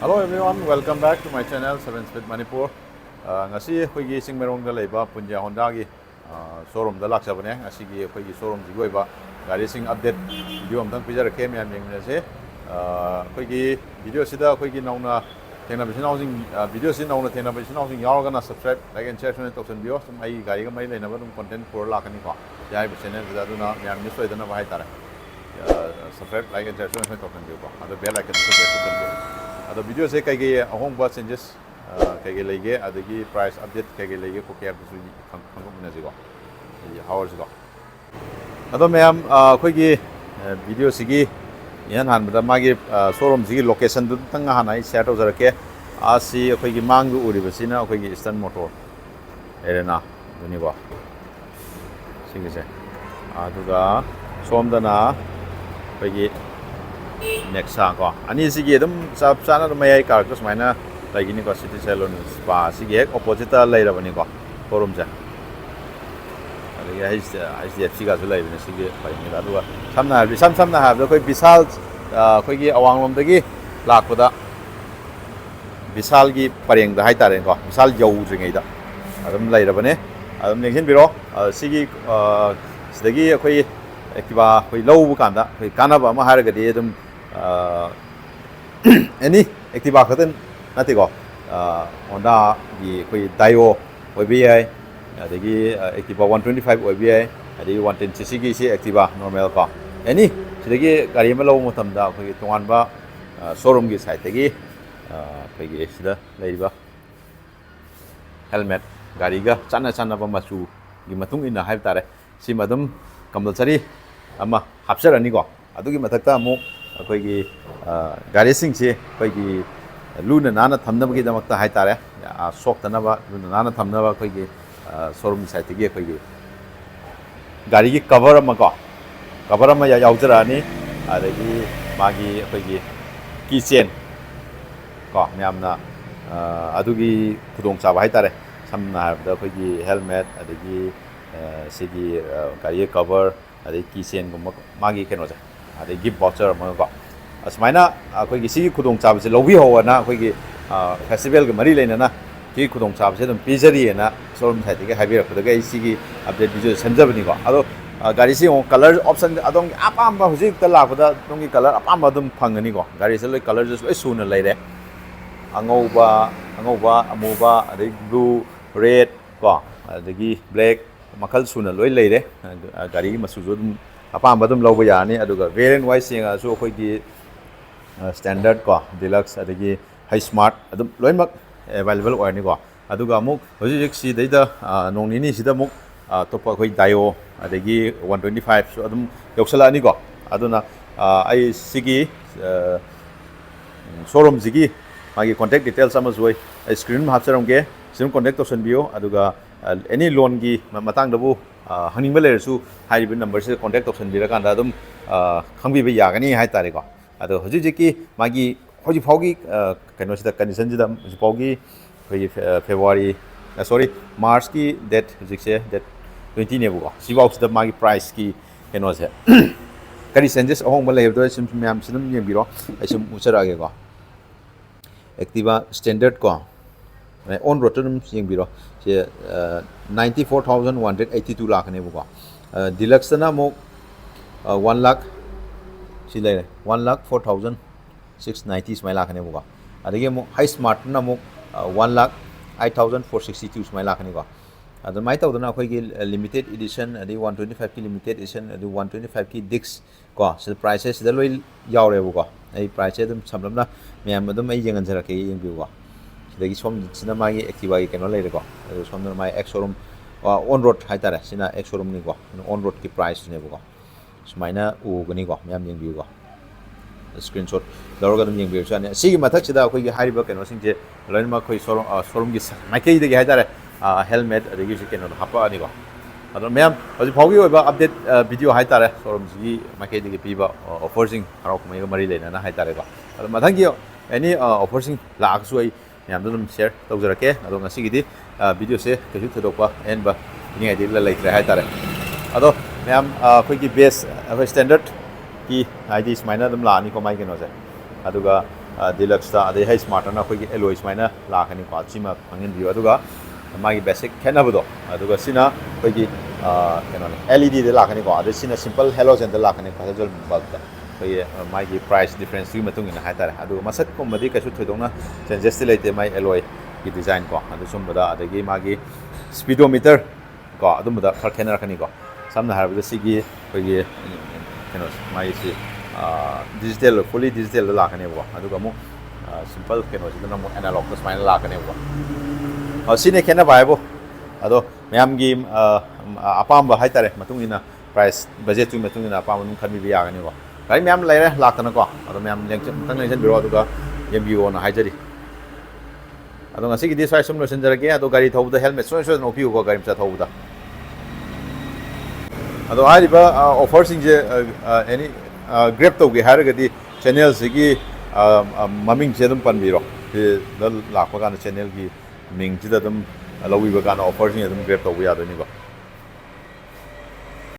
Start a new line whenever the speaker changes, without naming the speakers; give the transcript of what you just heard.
Hello everyone, welcome back to my channel 7 Speed Manipur. Ngasi khoi singmerong da leiba Punja Honda gi showroom da laksabane ngasi gi khoi showroom ji goiba gari sing update video amtang pijar ke myam yeng se khoi gi video sida khoi gi nauna thengna bisin housing video sin nauna thengna bisin housing yaw gana subscribe like and share channel token bio sum ai gari ga mai leina ba dum content for lakani ko yai bi channel da duna myam ni soi dana ba hai tare subscribe like and share channel token bio ko ado bell icon ko press token ado video se kai ge ahong ba changes kai ge lege adagi price update kai ge lege ko kya bisu khangko mena jigo hours go ado mayam khoi gi video sigi yan han bada magi showroom sigi location du tang hanai share to jarake asi khoi gi mang du uri basina khoi gi Eastern Motor erena duni go sigi se aduga somdana khoi gi next ko ani sigi edum sab sana mai car ko smaina lagi ni ko city salon spa sigi ek opposite ta lai rabani ko showroom ja ali ya is figa zu lai bini sigi pai ni da duwa samna ha koi bisal koi gi awang lom dagi lakpada bisal gi pareng da hai tare ko bisal jau jringai da adum lai rabane adum nengsin biro sigi sidagi koi Activa koi low bukan da koi kanaba ma har ga de dum any Activa khaten nati ko Honda gi koi Dio OBI adagi Activa 125 OBI adagi 110cc gi si Activa normal ko any sidagi gari ma low motam da koi tongan ba showroom gi side gi koi gi sida leiba helmet gari ga chana ba machu gi matung ina hai tare si madum compulsory ama hapsarani ko adugi mathakta amuk akoigi gari singsi akoigi luna nana thamnabagi damakta haitare sok tanaba luna nana thamnaba akoigi showroom site gi akoigi gari gi cover ama ya yaujrani adagi magi akoigi keychain ko myamna adugi khudong chaba haitare samna habda akoigi helmet adagi sigi gari cover adai keychain gum magi keno ja adai gift voucher ma ko asmaina akoi gi sigi khudong chab se lobi ho na akoi gi festival ga mari leina na ki khudong chab se dum pizari na showroom side ge habi rakho ga sigi update video sanjabani ko ado gari si on color option adong apam ba hujik ta la khoda dong gi color apam ba dum phangani ko gari se loi color just loi suna leire angouba amuba adai blue red ko adagi black makal suna loi leire gari masu jo dum apam badum loba yani aduga variant wise singa so khoi gi standard ko deluxe adagi high smart adum loimak available oirni ko aduga amuk hojik si deida nongni sida muk topa khoi Dio adagi 125 so adum yoksala ani ko aduna ai sigi showroom sigi magi contact details ama zoi screen ma hapsaram ge sim contact to bio aduga any loan gi matang dabu hangning ba leresu haibi number se contact option bira kan da dum khangbi ba yagani hai tare ko ado hoji ki magi hoji phaugi kaino sida condition jida phaugi hoji February March ki date hoji se date 20 ne bu si box da magi price ki kaino se kari changes ahong ba leib do sim myam sinum yem biro ai sim usara ge ko Activa standard ko on road yeng biro se 94,182 lakh ne buko deluxe na mo 1 lakh si le 1 lakh 4,690 smai lakh ne buko adege mo high smart na mo 1 lakh 8,462 smai lakh ne ko adu mai taw na khoi gi limited edition adi 125 ki limited edition adi 125 ki dix ko se prices da loi yaure buko ai price dum samlamna myam dum ai yengan jara ke yeng bi ko dagi som sina magi Activa gi keno leire ko som na mai ex showroom on road haitare sina ex showroom ni ko on road ki price ne ko sumaina u gani ko myam yeng bi ko screenshot lawga dum yeng bi chane sigi mathak sida khoi gi hariba keno singje loin ma khoi showroom gi mai ke dagi haitare helmet dagi si keno hapa ani ko ado myam hoji phaugi oiba update video haitare showroom gi mai ke dagi piba offer sing harok mai ga mari leina na haitare ko ado mathang gi any offer sing la aksu ai yam dum share tawjarake ado ngasi gidi video se keju thodopa en ba ni ai dil la ikra hai tare ado myam khoi gi base standard ki ID minor dum la ni ko mai keno se aduga ꯗꯤꯂꯛꯁꯇ ꯑꯗꯩ ꯍꯩ ꯁ꯭ꯃꯥꯔꯠꯇꯅ ꯑꯩꯈꯣꯏꯒꯤ ꯑꯦꯂꯣꯏ ꯁꯨꯃꯥꯏꯅ ꯂꯥꯛꯀꯅꯤꯀꯣ ꯁꯤꯃ ꯈꯪꯍꯟꯕꯤꯌꯨ ꯑꯗꯨꯒ ꯃꯥꯒꯤ basic ꯈꯦꯠꯅꯕꯗꯣ ꯑꯗꯨꯒ ꯁꯤꯅ ꯑꯩꯈꯣꯏꯒꯤ ꯀꯩꯅꯣꯅꯤ LED ꯗ ꯂꯥꯛꯀꯅꯤꯀꯣ ꯑꯗꯩ ꯁꯤꯅ ꯁꯤꯝꯄꯜ ꯍꯦꯂꯣꯖꯦꯟꯗ ꯂꯥꯛꯀꯅꯤꯀꯣ ꯍꯦꯂꯣꯖꯦꯟ ꯕꯜꯕꯇ ꯑꯩꯈꯣꯏꯒꯤ ꯃꯥꯒꯤ ꯄ꯭ꯔꯥꯏꯁ ꯗꯤꯐ꯭ꯔꯦꯟꯁꯇꯨꯒꯤ ꯃꯇꯨꯡ ꯏꯟꯅ ꯍꯥꯏꯇꯥꯔꯦ ꯑꯗꯨꯒ ꯃꯁꯛꯀꯨꯝꯕꯗꯤ ꯀꯩꯁꯨ ꯊꯣꯏꯗꯣꯛꯅ ꯆꯦꯟꯖꯦꯁꯇꯤ ꯂꯩꯇꯦ ꯃꯥꯒꯤ ꯑꯦꯂꯣꯏꯒꯤ ꯗꯤꯖꯥꯏꯟ ꯀꯣ ꯑꯗꯨ ꯁꯨꯝꯕꯗ ꯑꯗꯒꯤ ꯃꯥꯒꯤ ꯁ꯭ꯄꯤꯗꯣꯃꯤꯇꯔ ꯀꯣ ꯑꯗꯨꯝꯕꯗ ꯈꯔ ꯈꯦꯠꯅꯔꯛꯀꯅꯤꯀꯣ ꯁꯝꯅ ꯍꯥꯏꯔꯕꯗ ꯁꯤꯒꯤ ꯑꯩꯈꯣꯏꯒꯤ ꯀꯩꯅꯣꯁꯦ ꯃꯥꯒꯤꯁꯤ ꯗꯤꯖꯤꯇꯦꯜ ꯐꯨꯜꯂꯤ ꯗꯤꯖꯤꯇꯦꯜꯗ ꯂꯥꯛꯀꯅꯦꯕꯀꯣ ꯑꯗꯨꯒ ꯑꯃꯨꯛ ꯁꯤꯝꯄꯜ ꯀꯩꯅꯣꯁꯤꯗꯅ ꯑꯃꯨꯛ ꯑꯦꯅꯥꯂꯣꯛꯇ ꯁꯨꯃꯥꯏꯅ ꯂꯥꯛꯀꯅꯦꯕꯀꯣ ꯁꯤꯅ ꯈꯦꯠꯅꯕ ꯍꯥꯏꯕꯨ ꯑꯗꯣ ꯃꯌꯥꯝꯒꯤ ꯑꯄꯥꯝꯕ ꯍꯥꯏꯇꯥꯔꯦ ꯃꯇꯨꯡ ꯏꯟꯅ ꯄ꯭ꯔꯥꯏꯁ ꯕꯖꯦꯠꯇꯨꯒꯤ ꯃꯇꯨꯡ ꯏꯟꯅ ꯑꯄꯥꯝꯕ ꯑꯗꯨꯝ ꯈꯟꯕꯤꯕ ꯌꯥꯒꯅꯤꯀꯣ ꯒꯥꯔꯤ ꯃꯌꯥꯝ ꯂꯩꯔꯦ ꯂꯥꯛꯇꯅꯀꯣ ꯑꯗꯣ ꯃꯌꯥꯝ ꯑꯃꯨꯛꯇꯪ ꯂꯦꯡꯁꯤꯟꯕꯤꯔꯣ ꯑꯗꯨꯒ ꯌꯦꯡꯕꯤꯌꯣꯅ ꯍꯥꯏꯖꯔꯤ ꯑꯗꯣ ꯉꯁꯤꯒꯤꯗꯤ ꯁ꯭ꯋꯥꯏ ꯁꯨꯝ ꯂꯣꯏꯁꯤꯟꯖꯔꯒꯦ ꯑꯗꯣ ꯒꯥꯔꯤ ꯊꯧꯕꯗ ꯍꯦꯜꯃꯦꯠ ꯁꯣꯏꯗꯅ ꯎꯞꯄꯤꯌꯨꯀꯣ ꯒꯥꯔꯤ ꯃꯆꯥ ꯊꯧꯕꯗ ꯑꯗꯣ ꯍꯥꯏꯔꯤꯕ ꯑꯣꯐꯔꯁꯤꯡꯁꯦ ꯑꯦꯅꯤ ꯒ꯭ꯔꯦꯞ ꯇꯧꯒꯦ ꯍꯥꯏꯔꯒꯗꯤ ꯆꯦꯅꯦꯜꯁꯤꯒꯤ ꯃꯃꯤꯡꯁꯦ ꯑꯗꯨꯝ ꯄꯟꯕꯤꯔꯣ ꯁꯤꯗ ꯂꯥꯛꯄ ꯀꯥꯟꯗ ꯆꯦꯅꯦꯜꯒꯤ ꯃꯤꯡꯁꯤꯗ ꯑꯗꯨꯝ ꯂꯧꯕꯤꯕ ꯀꯥꯟꯗ ꯑꯣꯐꯔꯁꯤꯡ ꯑꯗꯨꯝ ꯒ꯭ꯔꯦꯞ ꯇꯧꯕ ꯌꯥꯗꯣꯏꯅꯤꯀꯣ